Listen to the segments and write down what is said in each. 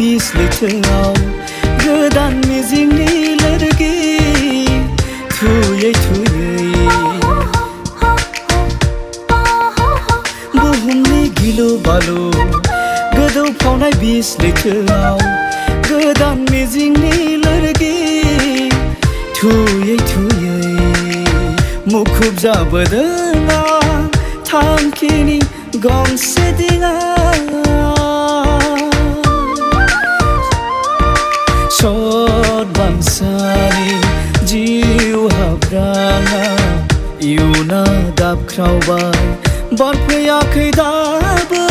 बिस लैथोआव गोदान मिजिंनि लोरगि थुयै थुयै बुहुमनि गिलु बालु गोदौफावनाय बिस लैथोआव गोदान मिजिंनि लोरगि थुयै थुयै मुखुब जाबोदों आं थांखिनि गंसे दिङा सदबांसानि जिउ हाब्राङा इयुना दाबख्रावबाय बारफैयाखै दाबो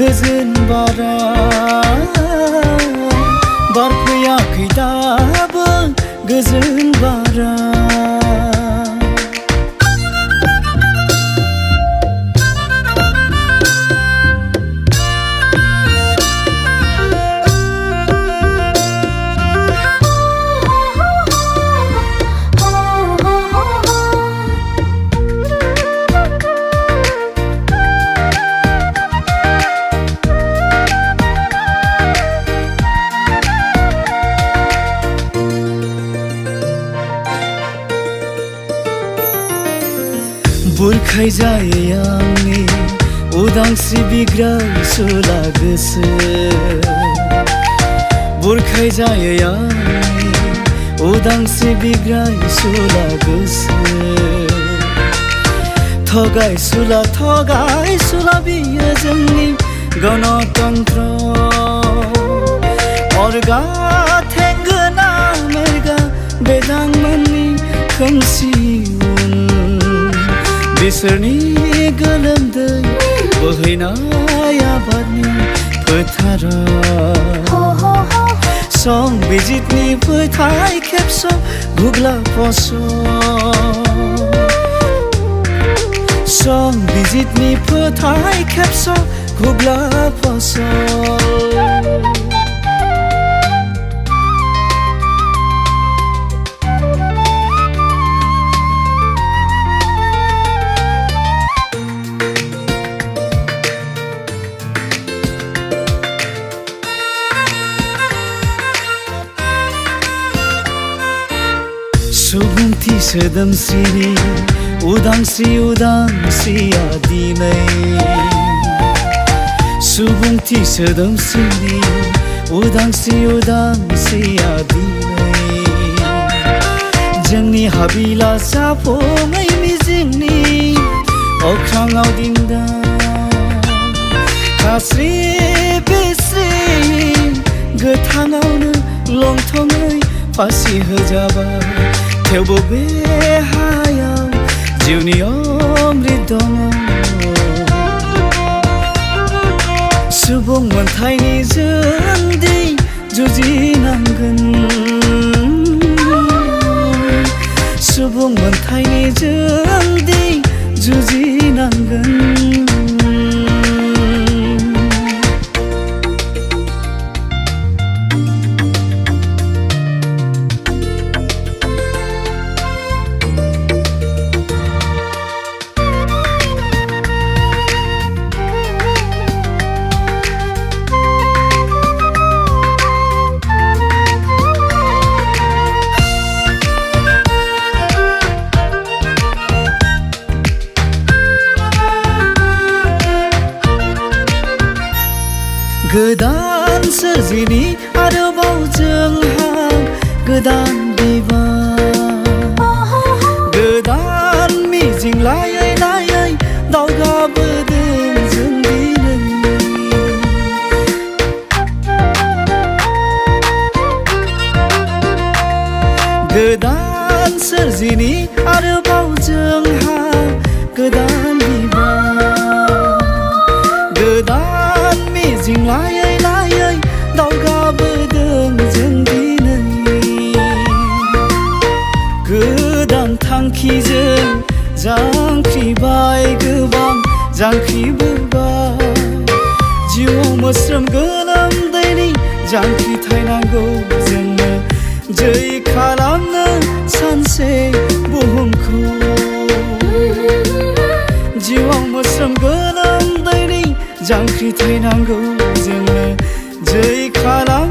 गोजोन बारा बारफैयाखै दाबो गोजोन बारा बुरखाय जायो आंनि उदांस्रि बिग्रा सुला गोसो बुरखाय जायो आंनि उदांस्रि बिग्रा सुला गोसो थगाय सुला बियो जोंनि गणतन्त्र अरगा थेंगोना मेरगा बेदांमोननि खोमसि बिसोरनि गोलोमदै बोहैनाय आबादनि फोथाराव संबिजितनि फोथाय खेबस' गुग्ला फसल संबिजितनि फोथाय खेबस' गुग्ला फसल सुबुंथि सोदोमस्रिनि उदांस्रिया दिनै सुबुंथि सोदोमस्रिनि उदांस्रिया दिनै जोंनि हाबिला जाफुङै मिजिंनि अख्राङाव दिन्दां खास्रि बिस्रि गोथाङावनो लंथङै फासि होजाबाय थेवबो बे हायाव जिउनि अमृत दङ सुबुं मोनथायनि जोंदि जुजिनांगोन सुबुं मोनथायनि जोंदि जुजिनांगोन गोदान सोरजिनि आरोबाव जोंहा गोदान बिबान गोदान मिजिं लायै लायै दावगाबोदों जों दिनै गोदान सोरजिनि आरोबाव जोंहा गोदान बिबान गोदान मिजिं लायै लायै दावगाबोदों जों दिनै गोदान थांखिजों जांख्रिबाय गोबां जांख्रिबोबाय जिउआव मोस्रोम गोलोमदैनि जांख्रिथायनांगौ जोंनो जै खालामनो सानसे बुहुमखौ जिउआव मोस्रोम गोलोमदैनि जांख्रिथायनांगौ जोंनो जै खालाम